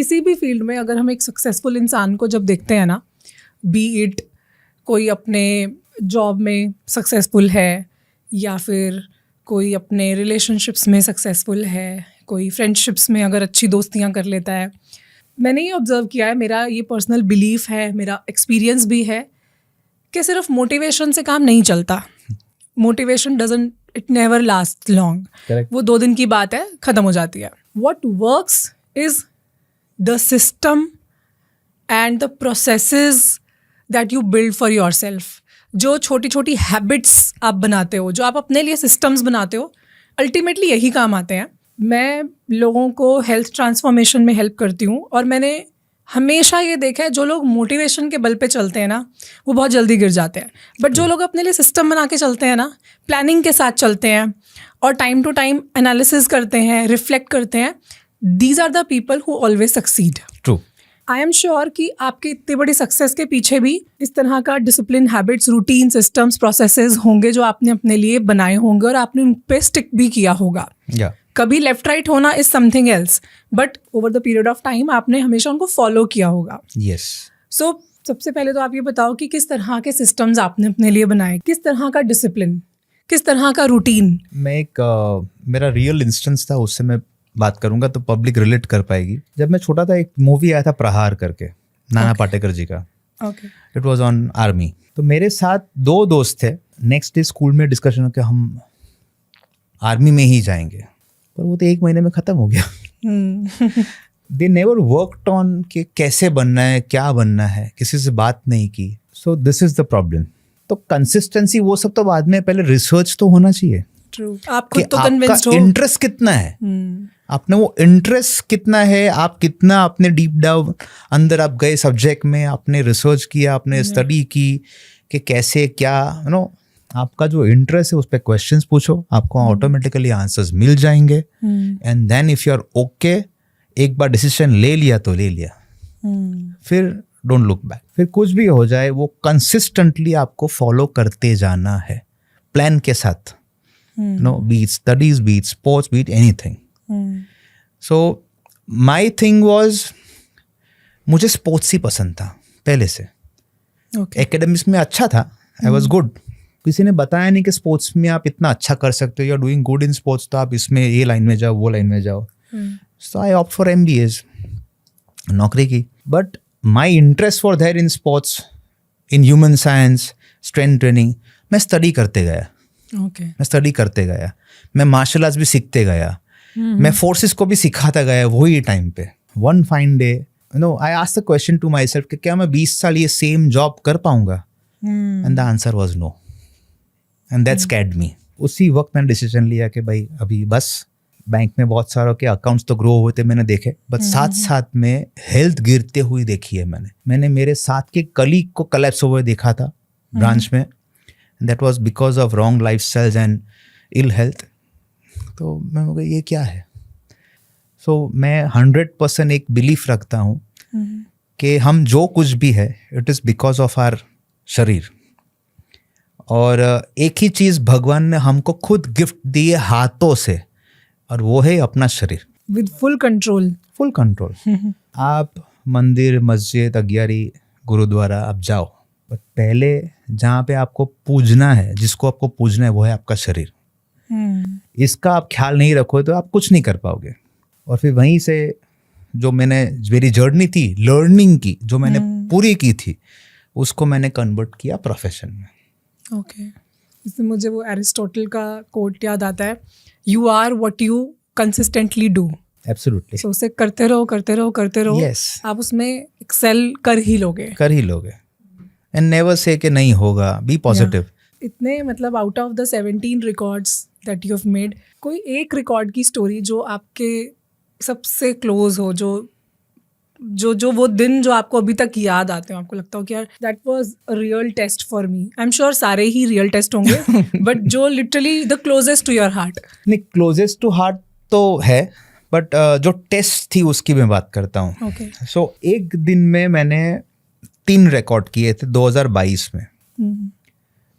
किसी भी फील्ड में अगर हम एक सक्सेसफुल इंसान को जब देखते हैं ना, बी इट कोई अपने जॉब में सक्सेसफुल है या फिर कोई अपने रिलेशनशिप्स में सक्सेसफुल है, कोई फ्रेंडशिप्स में अगर अच्छी दोस्तियां कर लेता है, मैंने ये ऑब्जर्व किया है, मेरा ये पर्सनल बिलीफ है, मेरा एक्सपीरियंस भी है कि सिर्फ मोटिवेशन से काम नहीं चलता. Motivation doesn't, it never last long. वो 2 दिन की बात है, ख़त्म हो जाती है. What works is the system and the processes that you build for your self. जो छोटी छोटी हैबिट्स आप बनाते हो, जो आप अपने लिए सिस्टम्स बनाते हो, अल्टीमेटली यही काम आते हैं. मैं लोगों को हेल्थ ट्रांसफॉर्मेशन में हेल्प करती हूँ और मैंने हमेशा ये देखा है जो लोग मोटिवेशन के बल पे चलते हैं ना, वो बहुत जल्दी गिर जाते हैं. बट जो लोग अपने लिए सिस्टम बना के चलते हैं ना, प्लानिंग के साथ चलते हैं और टाइम टू टाइम एनालिसिस करते हैं, रिफ्लेक्ट करते हैं, these are the people who always succeed. True. I am sure कि आपकी इतनी बड़ी सक्सेस के पीछे भी इस तरह का discipline, habits, routine, systems, processes होंगे जो आपने अपने लिए बनाए होंगे और आपने उन पे स्टिक भी किया होगा. कभी लेफ्ट राइट होना is something else, but over the period of time आपने हमेशा उनको फॉलो किया होगा. यस. सो सबसे पहले तो आप ये बताओ कि किस तरह के सिस्टम्स आपने अपने लिए बनाए, किस तरह का डिसिप्लिन, किस तरह का रूटीन. मैं मेरा रियल इंस्टेंस था, उससे मैं बात करूंगा तो पब्लिक रिलेट कर पाएगी. जब मैं छोटा था, एक मूवी आया था प्रहार करके, नाना पाटेकर जी का. It was on army. तो मेरे साथ 2 दोस्त थे. नेक्स्ट डे स्कूल में डिस्कशन हो कि हम आर्मी में ही जाएंगे, पर वो तो 1 महीने में खत्म हो गया. दे नेवर वर्कड ऑन कि कैसे बनना है, क्या बनना है, किसी से बात नहीं की. सो दिस इज द प्रॉब्लम. तो कंसिस्टेंसी वो सब तो बाद में, पहले रिसर्च तो होना चाहिए. ट्रू. आप खुद तो कन्विंस्ड हो. इंटरेस्ट कितना है, आपने वो इंटरेस्ट कितना है, आप कितना अपने डीप डाउन अंदर आप गए सब्जेक्ट में, आपने रिसर्च किया, आपने स्टडी की कि कैसे क्या, आपका जो इंटरेस्ट है उस पर क्वेश्चंस पूछो, आपको ऑटोमेटिकली आंसर्स मिल जाएंगे. And then if you are okay, एक बार डिसीजन ले लिया तो ले लिया, फिर डोंट लुक बैक. फिर कुछ भी हो जाए, वो कंसिस्टेंटली आपको फॉलो करते जाना है, प्लान के साथ. Beat studies, beat sports, beat anything. So my thing was, मुझे स्पोर्ट्स ही पसंद था पहले से. एकेडमिक्स में अच्छा था, आई वॉज गुड. किसी ने बताया नहीं कि स्पोर्ट्स में आप इतना अच्छा कर सकते हो, you are doing good in sports, तो आप इसमें ये लाइन में जाओ, वो लाइन में जाओ. So I opt for MBAs, नौकरी की. But my interest for there in sports, in human science, strength training. मैं स्टडी करते गया. मैं स्टडी करते गया, मैं मार्शल आर्ट्स भी सीखते गया, मैं फोर्सेस को भी सिखाता गया वही टाइम पे. One fine day I asked the question to myself कि क्या मैं 20 साल ये सेम जॉब कर पाऊंगा? And the answer was no, and that scared me. उसी वक्त मैंने डिसीजन लिया कि भाई अभी बस. बैंक में बहुत सारों के अकाउंट्स तो ग्रो हुए थे, मैंने देखे, बट साथ साथ में हेल्थ गिरते हुई देखी है मैंने मेरे साथ के कलीग को कोलैप्स हुए देखा था ब्रांच में. That was because of wrong lifestyles and ill health. तो मैं बोला ये क्या है. सो मैं 100% एक बिलीफ रखता हूँ कि हम जो कुछ भी है, it is because of our शरीर. और एक ही चीज़ भगवान ने हमको खुद गिफ्ट दी है हाथों से, और वो है अपना शरीर. With full control. आप मंदिर, मस्जिद, अग्यारी, गुरुद्वारा आप जाओ, बट पहले जहाँ पे आपको पूजना है, जिसको आपको पूजना है, वो है आपका शरीर. इसका आप ख्याल नहीं रखो तो आप कुछ नहीं कर पाओगे. और फिर वहीं से जो मेरी जर्नी थी लर्निंग की, जो मैंने पूरी की थी, उसको मैंने कन्वर्ट किया प्रोफेशन में. ओके. इसमें मुझे वो एरिस्टोटल का कोट याद आता है, you are what you consistently do. Absolutely. So उसे करते रहो. Yes. आप उसमें एक्सेल कर ही लोगे. एंड नेवर से कि नहीं होगा. Be positive. इतने मतलब out of the 17 records that you have made, कोई एक रिकॉर्ड की स्टोरी जो आपके सबसे क्लोज हो, जो वो दिन जो आपको अभी तक याद आते हो, आपको लगता हो कि यार that was a real test for me. I am sure सारे ही रियल टेस्ट होंगे, बट जो literally the closest to your heart. नहीं, क्लोजेस्ट टू हार्ट तो है, बट जो टेस्ट थी उसकी मैं बात करता हूँ. सो एक दिन में मैंने 3 रिकॉर्ड किए थे 2022 में.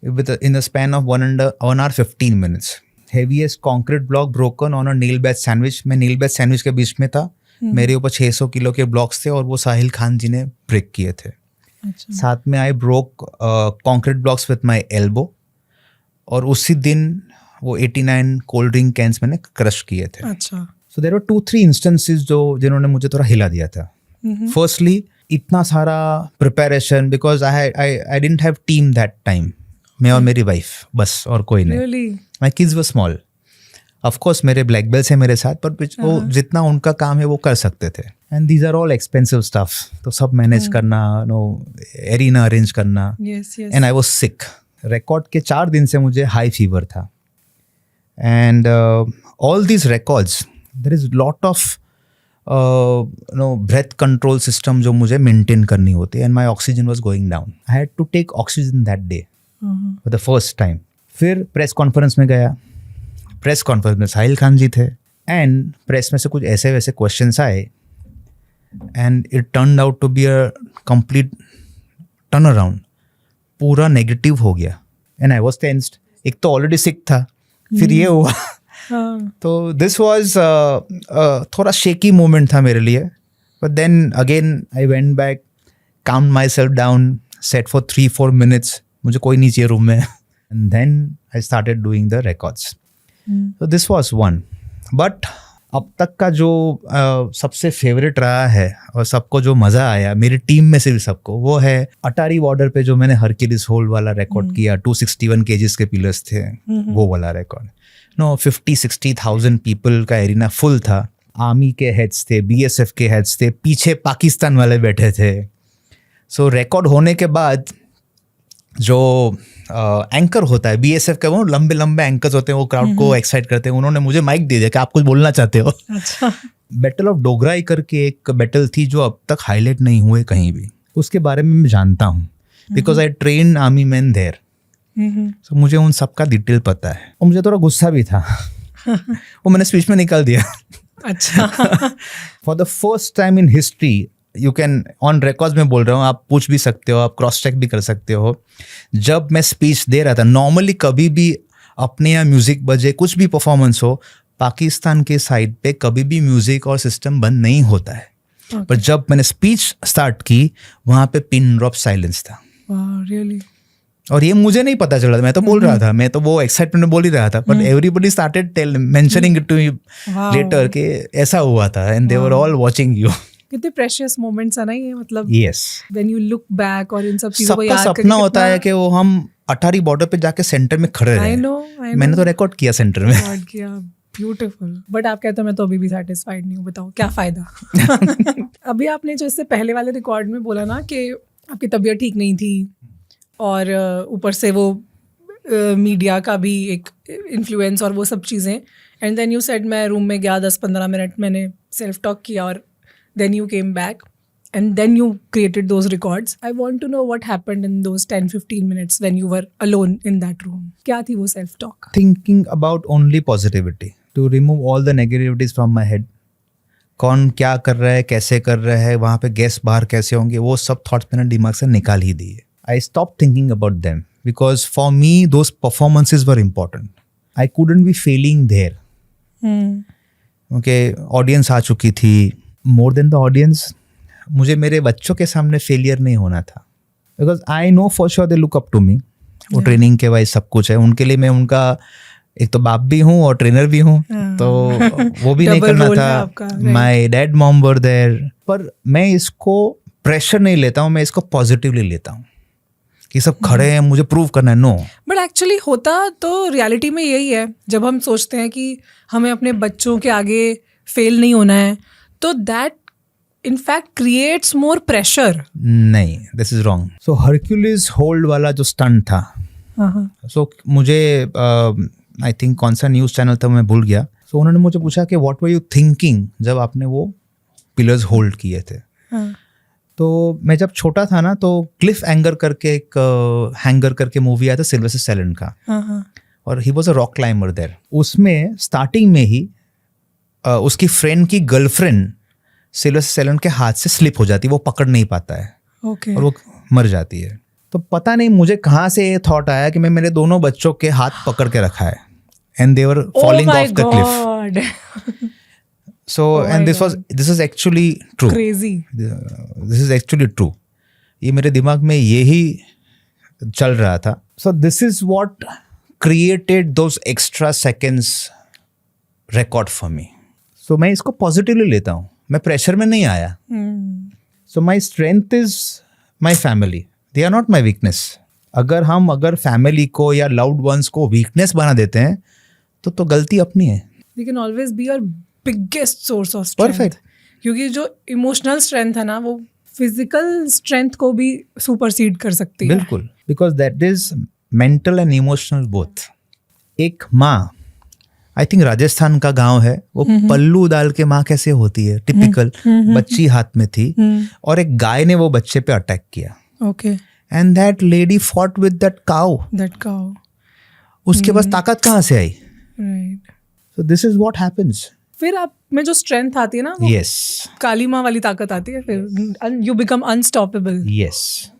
In the span of 1 hour 15 minutes. Heaviest concrete block broken on a nail bed sandwich. मैं nail bed sandwich के बीच में था. मेरे ऊपर 600 किलो के ब्लॉक्स थे और वो साहिल खान जी ने ब्रेक किए थे. अच्छा. साथ में I broke concrete blocks with my elbow और उसी दिन वो 89 कोल्ड ड्रिंक कैंस मैंने क्रश किए थे. अच्छा. सो देयर वर 2-3 इंस्टेंसेस जिन्होंने मुझे थोड़ा हिला दिया था. फर्स्टली इतना सारा preparation because I didn't have team that time. मैं और मेरी वाइफ बस और कोई नहीं. Really? My kids were small. Of course मेरे ब्लैक बेल्ट्स हैं मेरे साथ पर वो जितना उनका काम है वो कर सकते थे. And these are all expensive stuff. तो सब मैनेज करना, एरिना अरेंज करना. Yes, yes. And I was sick. Record के 4 दिन से मुझे हाई फीवर था. And all these records there is lot of breath control system जो मुझे मेंटेन करनी होती है. And my oxygen was going down. I had to take oxygen that day for the first time. फिर press conference में गया. Press conference में साहिल खान जी थे एंड प्रेस में से कुछ ऐसे वैसे क्वेश्चंस आए and it turned out to be a complete turn around. पूरा नेगेटिव हो गया एंड आई वाज टेंस्ड. एक तो ऑलरेडी सिक था, फिर ये हुआ. तो दिस वाज थोड़ा शेकी मोमेंट था मेरे लिए. But then again I went back, count myself down, set for 3-4 minutes. मुझे कोई नहीं चाहिए रूम में. And then I started doing the records. So this was one. But अब तक का जो सबसे फेवरेट रहा है और सबको जो मज़ा आया मेरी टीम में से भी सबको, वो है अटारी बॉर्डर पे जो मैंने हरक्यूलिस होल्ड वाला रिकॉर्ड किया. 261 kgs के पिलर्स थे. वो वाला रिकॉर्ड. 50-60,000 पीपल का एरिना फुल था. आर्मी के हेड्स थे, BSF के हेड्स थे, पीछे पाकिस्तान वाले बैठे थे. सो रिकॉर्ड होने के बाद जो एंकर होता है BSF का, वो लंबे लंबे एंकर्स होते हैं, वो क्राउड को एक्साइट करते हैं. उन्होंने मुझे माइक दे दिया कि आप कुछ बोलना चाहते हो. अच्छा. बैटल ऑफ डोगराई करके एक बैटल थी जो अब तक हाईलाइट नहीं हुए कहीं भी. उसके बारे में मैं जानता हूँ because I train army man there. So मुझे उन सब का डिटेल पता है. और मुझे थोड़ा गुस्सा भी था. वो मैंने स्पीच में निकाल दिया. अच्छा. For the first time in history, you can on records में बोल रहा हूँ, आप पूछ भी सकते हो, आप क्रॉस चेक भी कर सकते हो. जब मैं स्पीच दे रहा था, नॉर्मली कभी भी अपने यहाँ म्यूजिक बजे, कुछ भी परफॉर्मेंस हो, पाकिस्तान के साइड पे कभी भी म्यूजिक और सिस्टम बंद नहीं होता है. पर जब मैंने स्पीच स्टार्ट की, वहाँ पे पिन ड्रॉप साइलेंस था. Really? और ये मुझे नहीं पता चल रहा था. मैं तो बोल रहा था, मैं तो वो एक्साइटमेंट में बोल ही रहा था. But everybody started mentioning it to me later कि ऐसा हुआ था. And they were all watching you. कितने प्रेशियस मोमेंट्स है ना ये, मतलब yes. When you look back और इन सब चीजों को याद सबका सपना होता है कि वो हम अटारी बॉर्डर पे जाके सेंटर में खड़े रहे. I know. मैंने तो रिकॉर्ड किया सेंटर में. रिकॉर्ड किया. ब्यूटीफुल. बट आप कहते हो मैं तो अभी भी सेटिस्फाइड नहीं हूँ. बताओ क्या फायदा. अभी आपने जो इससे पहले वाले रिकॉर्ड में बोला ना कि आपकी तबीयत ठीक नहीं थी और ऊपर से वो मीडिया का भी एक इन्फ्लुएंस और वो सब चीज़ें. एंड देन यू सेड मैं रूम में गया 10-15 मिनट मैंने सेल्फ टॉक किया और then you came back and then you created those records. I want to know what happened in those 10-15 minutes when you were alone in that room. क्या थी वो self talk? Thinking about only positivity to remove all the negativities from my head. कौन क्या कर रहा है, कैसे कर रहा है, वहाँ पे गेस्ट बाहर कैसे होंगे, वो सब थॉट्स मैंने दिमाग से निकाल ही दिए. I stopped thinking about them because for me those performances were important. I couldn't be failing there. Okay, audience आ चुकी थी. मोर देन द ऑडियंस, मुझे मेरे बच्चों के सामने फेलियर नहीं होना था. Because I know for sure they look up to me. वो ट्रेनिंग के वाइज सब कुछ है उनके लिए. मैं उनका एक तो बाप भी हूँ और ट्रेनर भी हूँ. तो वो भी नहीं करना था. My dad mom were there. पर मैं इसको प्रेशर नहीं लेता हूँ, मैं इसको पॉजिटिवली लेता हूँ कि सब खड़े हैं, मुझे प्रूव करना है. नो, बट एक्चुअली होता तो रियलिटी में यही है. जब हम सोचते हैं कि हमें अपने बच्चों के आगे फेल नहीं होना है, तो that in fact creates more pressure. नहीं, this is wrong. So Hercules hold वाला जो stunt था, so मुझे I think कौन सा न्यूज़ चैनल था मैं भूल गया. So उन्होंने मुझे पूछा कि what were you thinking जब आपने वो पिलर्स होल्ड किए थे. तो मैं जब छोटा था ना, तो क्लिफ एंगर करके एक हैंगर करके मूवी आया था सिल्वेस्टर स्टैलोन का, और he was a rock climber there. उसमें स्टार्टिंग में ही उसकी फ्रेंड की गर्लफ्रेंड सिल्वेस्टर स्टैलोन के हाथ से स्लिप हो जाती है, वो पकड़ नहीं पाता है. और वो मर जाती है. तो पता नहीं मुझे कहाँ से ये थॉट आया कि मैं मेरे दोनों बच्चों के हाथ पकड़ के रखा है, and they were falling of the Cliff. So and this is actually true. Crazy. This is actually true. ये मेरे दिमाग में यही चल रहा था. So this is what created those extra seconds record for me. So मैं इसको पॉजिटिवली लेता हूँ. मैं प्रेशर में नहीं आया. So my strength is my family. They are not my weakness. अगर फैमिली को या लाउड वंस को वीकनेस बना देते हैं तो गलती अपनी है. They can always be your biggest source of strength. Perfect. क्योंकि जो इमोशनल स्ट्रेंथ है ना वो फिजिकल स्ट्रेंथ को भी सुपरसीड कर सकती है. बिल्कुल. Because that is mental and emotional both. एक माँ, आई थिंक राजस्थान का गांव है, वो पल्लू डाल के माँ कैसे होती है टिपिकल, बच्ची हाथ में थी और एक गाय ने वो बच्चे पे अटैक किया. Okay. And that lady fought with that cow. उसके पास ताकत कहाँ से आई? Right. So this is what happens. फिर आप में जो स्ट्रेंथ आती है ना, यस, काली माँ वाली ताकत आती है. फिर यू बिकम अनस्टॉपेबल. यस.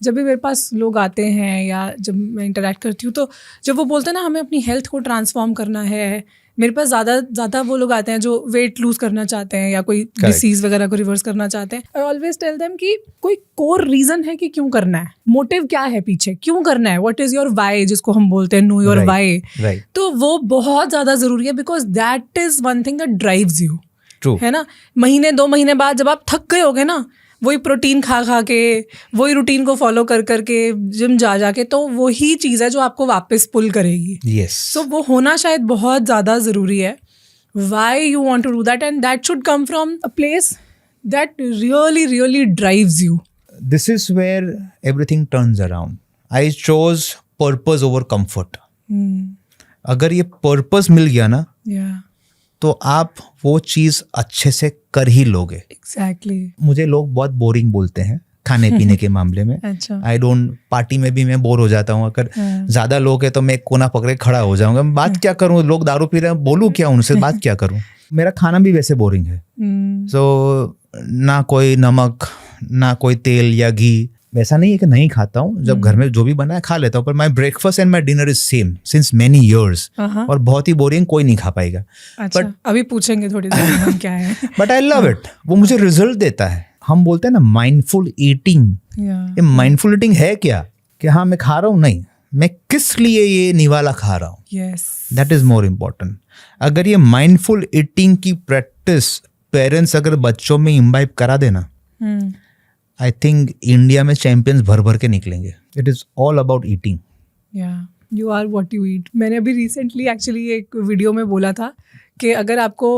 जब भी मेरे पास लोग आते हैं या जब मैं इंटरेक्ट करती हूँ तो जब वो बोलते हैं ना हमें अपनी हेल्थ को ट्रांसफॉर्म करना है, मेरे पास ज़्यादा वो लोग आते हैं जो वेट लूज करना चाहते हैं या कोई डिसीज वगैरह को रिवर्स करना चाहते हैं. आई ऑलवेज टेल देम कि कोई कोर रीजन है कि क्यों करना है, मोटिव क्या है पीछे, क्यों करना है, व्हाट इज योर वाई, जिसको हम बोलते हैं नो योर वाई. तो वो बहुत ज़्यादा ज़रूरी है because that is one thing that drives you. है ना. महीने 2 महीने बाद जब आप थक गए होगे ना, वही प्रोटीन खा के, वही रूटीन को फॉलो करके, जिम जाके, तो वही चीज़ है जो आपको वापस पुल करेगी. यस. सो वो होना शायद बहुत ज़्यादा ज़रूरी है. Why you want to do that and that should come from a place that really really drives you. This is where everything turns around. I chose purpose over comfort. अगर ये पर्पस मिल गया ना, तो आप वो चीज अच्छे से कर ही लोगे. एग्जैक्टली. मुझे लोग बहुत बोरिंग बोलते हैं खाने पीने के मामले में. अच्छा. आई डोंट, पार्टी में भी मैं बोर हो जाता हूँ. अगर ज्यादा लोग हैं तो मैं कोना पकड़े खड़ा हो जाऊंगा. बात क्या करूँ, लोग दारू पी रहे हैं, बोलूँ क्या उनसे, बात क्या करूँ. मेरा खाना भी वैसे बोरिंग है. सो ना कोई नमक, ना कोई तेल या घी. वैसा नहीं है कि नहीं खाता हूँ, जब घर में जो भी बना है खा लेता हूँ, पर my breakfast and my dinner is same since many years. और बहुत ही बोरिंग, कोई नहीं खा पाएगा. अच्छा, but, अभी पूछेंगे थोड़ी देर क्या है. But I love it. वो मुझे रिजल्ट देता है. हम बोलते हैं ना माइंडफुल ईटिंग. ये माइंडफुल ईटिंग है क्या? कि हाँ मैं खा रहा हूँ, नहीं, मैं किस लिए ये निवाला खा रहा हूँ. That is more important. अगर ये माइंडफुल ईटिंग की प्रैक्टिस पेरेंट्स अगर बच्चों में इम्बाइब करा देना, आई थिंक इंडिया में चैंपियंस भर भर के निकलेंगे. It is all about eating. You are what you eat. मैंने अभी रिसेंटली एक्चुअली एक वीडियो में बोला था कि अगर आपको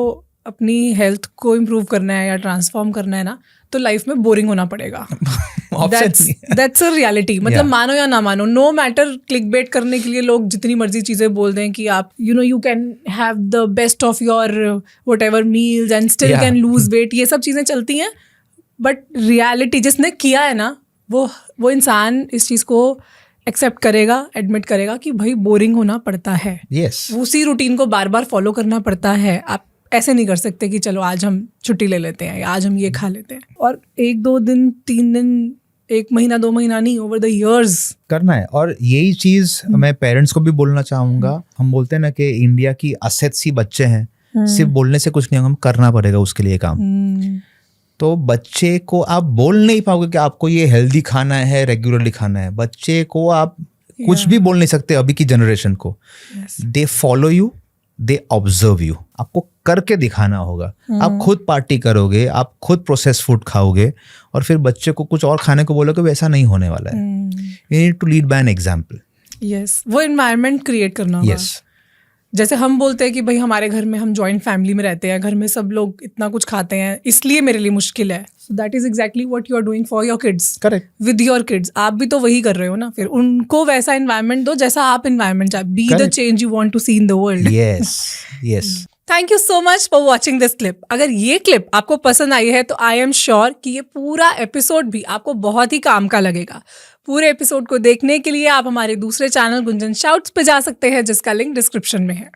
अपनी हेल्थ को इम्प्रूव करना है या ट्रांसफॉर्म करना है ना, तो लाइफ में बोरिंग होना पड़ेगा. That's a reality. मतलब मानो या ना मानो, नो मैटर, क्लिक बेट करने के लिए लोग जितनी मर्जी चीज़ें बोल दें कि आप you can have the best of your what ever meals and still can lose weight. ये सब चीज़ें चलती हैं. बट रियलिटी जिसने किया है ना, वो इंसान इस चीज़ को एक्सेप्ट करेगा, एडमिट करेगा कि भाई बोरिंग होना पड़ता है. उसी रूटीन को बार बार फॉलो करना पड़ता है. आप ऐसे नहीं कर सकते कि चलो आज हम छुट्टी ले लेते हैं या आज हम ये खा लेते हैं और 1-2 दिन 3 दिन 1 महीना 2 महीना नहीं, ओवर द इयर्स करना है. और यही चीज मैं पेरेंट्स को भी बोलना चाहूंगा. हम बोलते हैं ना कि इंडिया की असेट्स ही बच्चे हैं. सिर्फ बोलने से कुछ नहीं होगा, हम करना पड़ेगा उसके लिए काम. तो बच्चे को आप बोल नहीं पाओगे कि आपको ये हेल्दी खाना है, रेगुलरली खाना है. बच्चे को आप कुछ भी बोल नहीं सकते अभी की जनरेशन को. They follow you, they observe you. आपको करके दिखाना होगा. आप खुद पार्टी करोगे, आप खुद प्रोसेस फूड खाओगे और फिर बच्चे को कुछ और खाने को बोलोगे, वैसा नहीं होने वाला है. You need to lead by an example. Yes, वो एनवायरनमेंट क्रिएट करना होगा. यस. जैसे हम बोलते हैं कि भाई हमारे घर में हम जॉइंट फैमिली में रहते हैं, घर में सब लोग इतना कुछ खाते हैं, इसलिए मेरे लिए मुश्किल है. So that is exactly what you are doing for your kids. Correct. With your kids आप भी तो वही कर रहे हो ना. फिर उनको वैसा एनवायरनमेंट दो जैसा आप एनवायरनमेंट चाहे. Be the change you want to see in the world. Yes, yes. Thank you so much for watching this clip. अगर ये क्लिप आपको पसंद आई है तो आई एम श्योर कि ये पूरा एपिसोड भी आपको बहुत ही काम का लगेगा. पूरे एपिसोड को देखने के लिए आप हमारे दूसरे चैनल गुंजन शाउट्स पे जा सकते हैं, जिसका लिंक डिस्क्रिप्शन में है.